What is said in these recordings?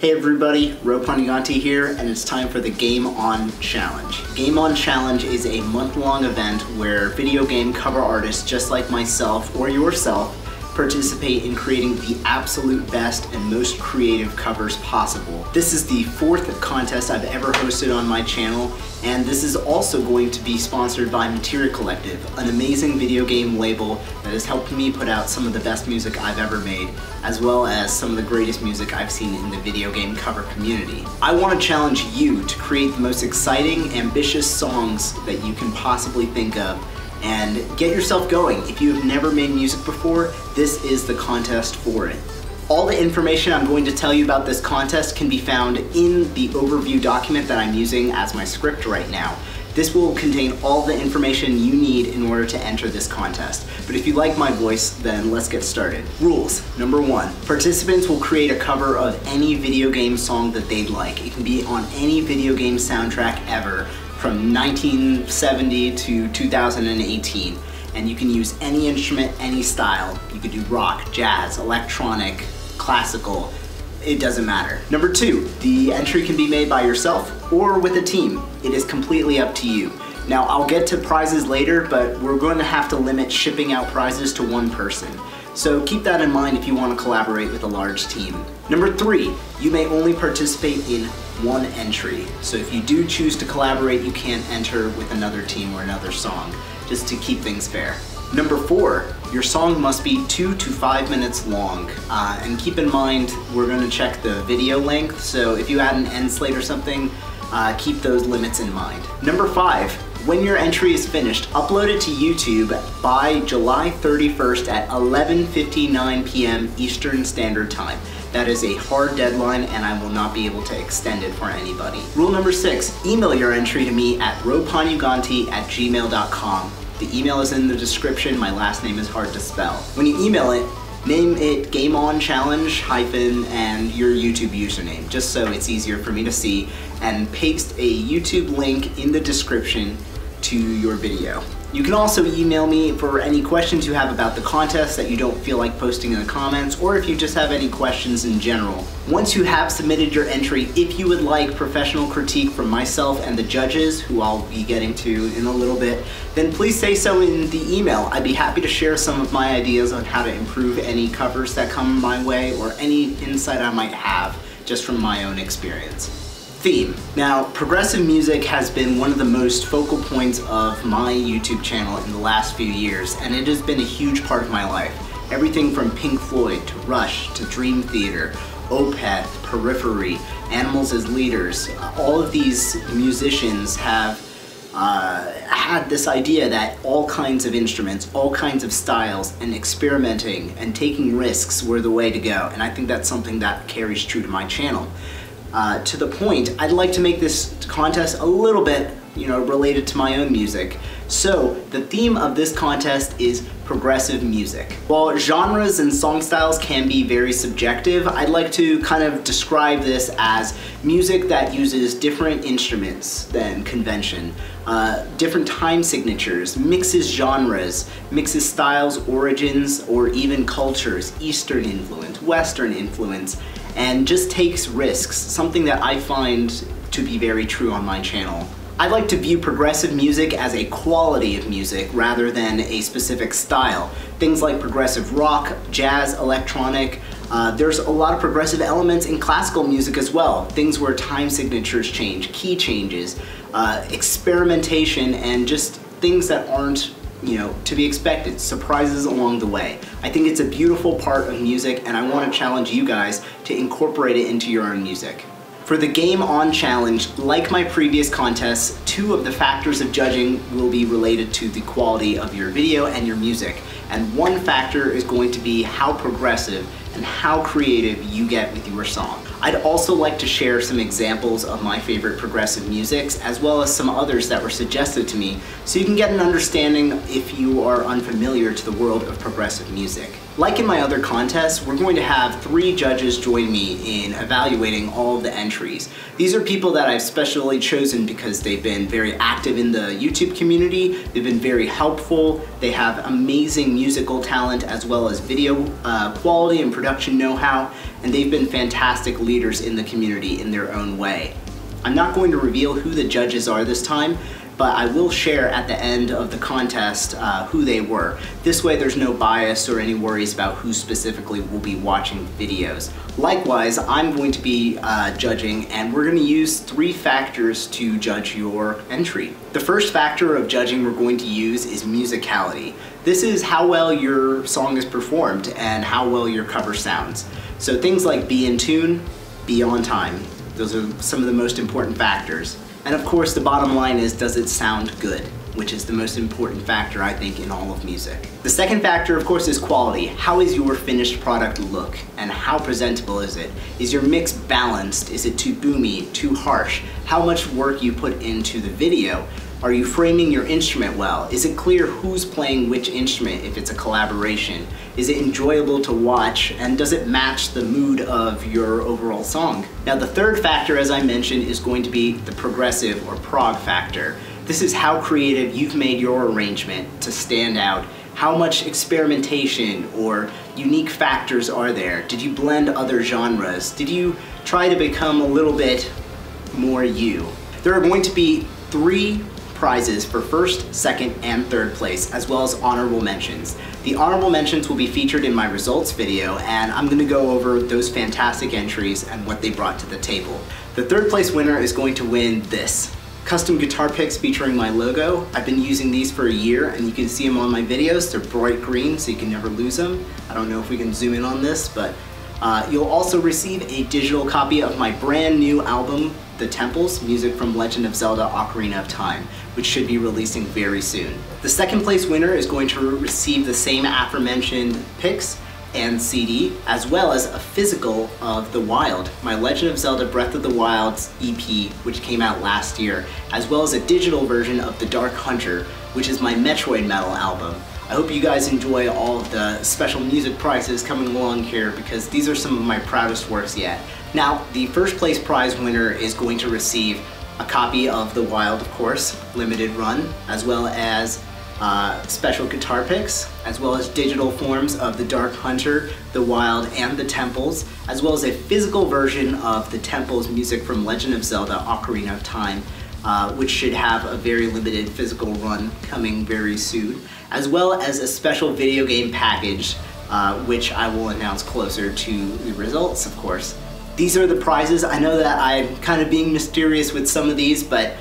Hey everybody, Panuganti here, and it's time for the Game On Challenge. Game On Challenge is a month-long event where video game cover artists just like myself or yourself participate in creating the absolute best and most creative covers possible. This is the 4th contest I've ever hosted on my channel, and this is also going to be sponsored by Material Collective, an amazing video game label that has helped me put out some of the best music I've ever made, as well as some of the greatest music I've seen in the video game cover community. I want to challenge you to create the most exciting, ambitious songs that you can possibly think of, and get yourself going. If you have never made music before, this is the contest for it. All the information I'm going to tell you about this contest can be found in the overview document that I'm using as my script right now. This will contain all the information you need in order to enter this contest. But if you like my voice, then let's get started. Rules. Number 1, participants will create a cover of any video game song that they'd like. It can be on any video game soundtrack ever, from 1970 to 2018. And you can use any instrument, any style. You could do rock, jazz, electronic, classical, it doesn't matter. Number 2, the entry can be made by yourself or with a team. It is completely up to you. Now, I'll get to prizes later, but we're going to have to limit shipping out prizes to 1 person. So keep that in mind if you want to collaborate with a large team. Number 3, you may only participate in 1 entry. So if you do choose to collaborate, you can't enter with another team or another song, just to keep things fair. Number 4, your song must be 2 to 5 minutes long. And keep in mind, we're going to check the video length, so if you add an end slate or something, keep those limits in mind. Number 5, when your entry is finished, upload it to YouTube by July 31st at 11:59 p.m. Eastern Standard Time. That is a hard deadline, and I will not be able to extend it for anybody. Rule number 6, email your entry to me at ropanuganti@gmail.com. The email is in the description. My last name is hard to spell. When you email it, name it Game On Challenge hyphen and your YouTube username, just so it's easier for me to see, and paste a YouTube link in the description to your video. You can also email me for any questions you have about the contest that you don't feel like posting in the comments, or if you just have any questions in general. Once you have submitted your entry, if you would like professional critique from myself and the judges, who I'll be getting to in a little bit, then please say so in the email. I'd be happy to share some of my ideas on how to improve any covers that come my way, or any insight I might have just from my own experience. Theme. Now, progressive music has been one of the most focal points of my YouTube channel in the last few years, and it has been a huge part of my life. Everything from Pink Floyd to Rush to Dream Theater, Opeth, Periphery, Animals as Leaders. All of these musicians have had this idea that all kinds of instruments, all kinds of styles, and experimenting and taking risks were the way to go, and I think that's something that carries true to my channel. To the point, I'd like to make this contest a little bit, related to my own music. So the theme of this contest is progressive music. While genres and song styles can be very subjective, I'd like to kind of describe this as music that uses different instruments than convention, different time signatures, mixes genres, mixes styles, origins, or even cultures, Eastern influence, Western influence, and just takes risks, something that I find to be very true on my channel. I like to view progressive music as a quality of music rather than a specific style. Things like progressive rock, jazz, electronic, there's a lot of progressive elements in classical music as well. Things where time signatures change, key changes, experimentation, and just things that aren't to be expected, surprises along the way. I think it's a beautiful part of music, and I want to challenge you guys to incorporate it into your own music. For the Game On Challenge, like my previous contests, 2 of the factors of judging will be related to the quality of your video and your music, and 1 factor is going to be how progressive and how creative you get with your song. I'd also like to share some examples of my favorite progressive musics, as well as some others that were suggested to me, so you can get an understanding if you are unfamiliar to the world of progressive music. Like in my other contests, we're going to have 3 judges join me in evaluating all of the entries. These are people that I've specially chosen because they've been very active in the YouTube community, they've been very helpful, they have amazing musical talent as well as video quality and production know-how, and they've been fantastic leaders in the community in their own way. I'm not going to reveal who the judges are this time, but I will share at the end of the contest who they were. This way there's no bias or any worries about who specifically will be watching videos. Likewise, I'm going to be judging, and we're going to use 3 factors to judge your entry. The first factor of judging we're going to use is musicality. This is how well your song is performed and how well your cover sounds. So things like be in tune, be on time. Those are some of the most important factors. And of course, the bottom line is, does it sound good? Which is the most important factor, I think, in all of music. The second factor, of course, is quality. How is your finished product look? And how presentable is it? Is your mix balanced? Is it too boomy, too harsh? How much work you put into the video? Are you framing your instrument well? Is it clear who's playing which instrument if it's a collaboration? Is it enjoyable to watch, and does it match the mood of your overall song? Now, the third factor, as I mentioned, is going to be the progressive or prog factor. This is how creative you've made your arrangement to stand out. How much experimentation or unique factors are there? Did you blend other genres? Did you try to become a little bit more you? There are going to be 3 prizes for first, second, and third place, as well as honorable mentions. The honorable mentions will be featured in my results video, and I'm going to go over those fantastic entries and what they brought to the table. The third place winner is going to win this. Custom guitar picks featuring my logo. I've been using these for a year, and you can see them on my videos. They're bright green, so you can never lose them. I don't know if we can zoom in on this, but you'll also receive a digital copy of my brand new album, The Temples, music from Legend of Zelda: Ocarina of Time, which should be releasing very soon. The second place winner is going to receive the same aforementioned picks and CD, as well as a physical of The Wild, my Legend of Zelda Breath of the Wild's EP, which came out last year, as well as a digital version of The Dark Hunter, which is my Metroid Metal album. I hope you guys enjoy all of the special music prizes coming along here, because these are some of my proudest works yet. Now, the first place prize winner is going to receive a copy of The Wild, of course, limited run, as well as special guitar picks, as well as digital forms of The Dark Hunter, The Wild, and The Temples, as well as a physical version of The Temples music from Legend of Zelda: Ocarina of Time, which should have a very limited physical run coming very soon, as well as a special video game package, which I will announce closer to the results, of course. These are the prizes. I know that I'm kind of being mysterious with some of these, but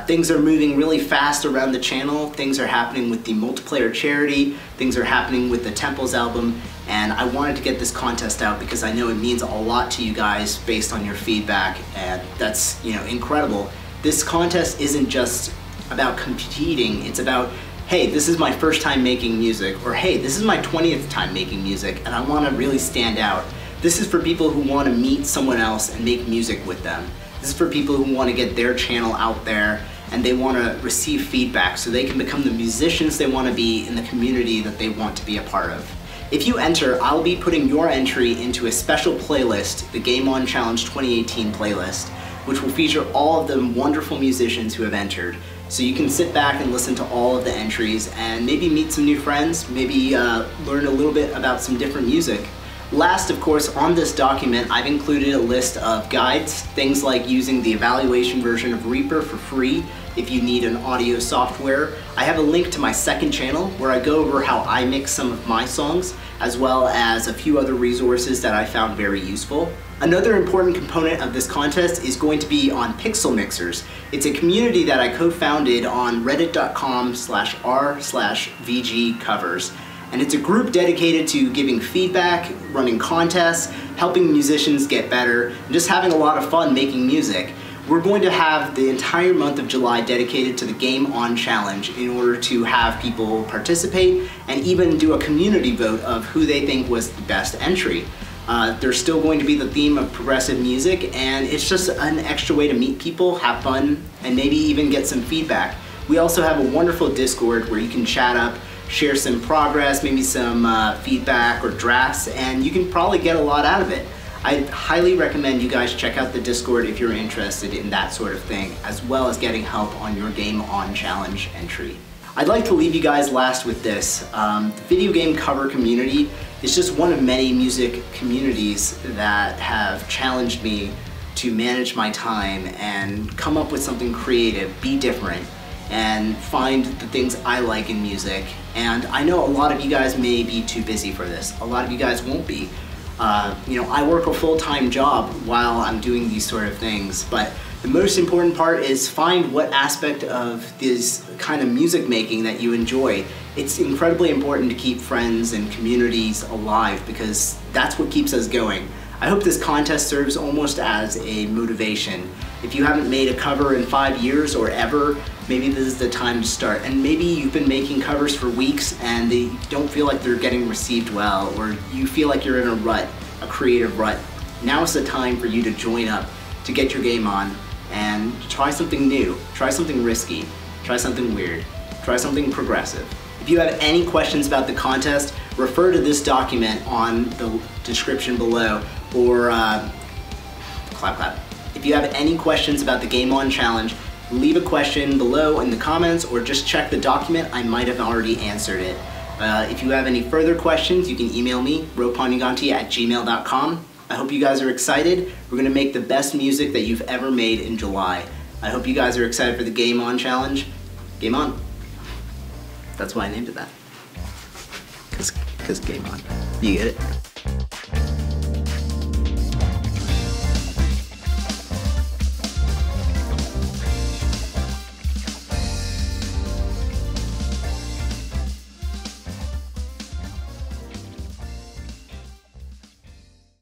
things are moving really fast around the channel. Things are happening with the multiplayer charity, things are happening with the Temples album, and I wanted to get this contest out because I know it means a lot to you guys based on your feedback, and that's, you know, incredible. This contest isn't just about competing, it's about, hey, this is my first time making music, or hey, this is my 20th time making music, and I want to really stand out. This is for people who want to meet someone else and make music with them. This is for people who want to get their channel out there and they want to receive feedback so they can become the musicians they want to be in the community that they want to be a part of. If you enter, I'll be putting your entry into a special playlist, the Game On Challenge 2018 playlist, which will feature all of the wonderful musicians who have entered. So you can sit back and listen to all of the entries and maybe meet some new friends, maybe learn a little bit about some different music. Last, of course, on this document, I've included a list of guides, things like using the evaluation version of Reaper for free if you need an audio software. I have a link to my second channel where I go over how I mix some of my songs, as well as a few other resources that I found very useful. Another important component of this contest is going to be on Pixel Mixers. It's a community that I co-founded on reddit.com/r/VGcovers. And it's a group dedicated to giving feedback, running contests, helping musicians get better, and just having a lot of fun making music. We're going to have the entire month of July dedicated to the Game On Challenge in order to have people participate and even do a community vote of who they think was the best entry. There's still going to be the theme of progressive music, and it's just an extra way to meet people, have fun, and maybe even get some feedback. We also have a wonderful Discord where you can chat up, share some progress, maybe some feedback or drafts, and you can probably get a lot out of it. I highly recommend you guys check out the Discord if you're interested in that sort of thing, as well as getting help on your Game On Challenge entry. I'd like to leave you guys last with this. The video game cover community is just one of many music communities that have challenged me to manage my time and come up with something creative, be different, and find the things I like in music. And I know a lot of you guys may be too busy for this. A lot of you guys won't be. I work a full-time job while I'm doing these sort of things, but the most important part is find what aspect of this kind of music making that you enjoy. It's incredibly important to keep friends and communities alive because that's what keeps us going. I hope this contest serves almost as a motivation. If you haven't made a cover in 5 years or ever, maybe this is the time to start. And maybe you've been making covers for weeks and they don't feel like they're getting received well, or you feel like you're in a rut, a creative rut. Now is the time for you to join up, to get your game on, and try something new, try something risky, try something weird, try something progressive. If you have any questions about the contest, refer to this document on the description below, or clap clap. If you have any questions about the Game On Challenge, leave a question below in the comments or just check the document. I might have already answered it. If you have any further questions, you can email me, ropanuganti@gmail.com. I hope you guys are excited. We're gonna make the best music that you've ever made in July. I hope you guys are excited for the Game On Challenge. Game on. That's why I named it that. Cause Game On. You get it?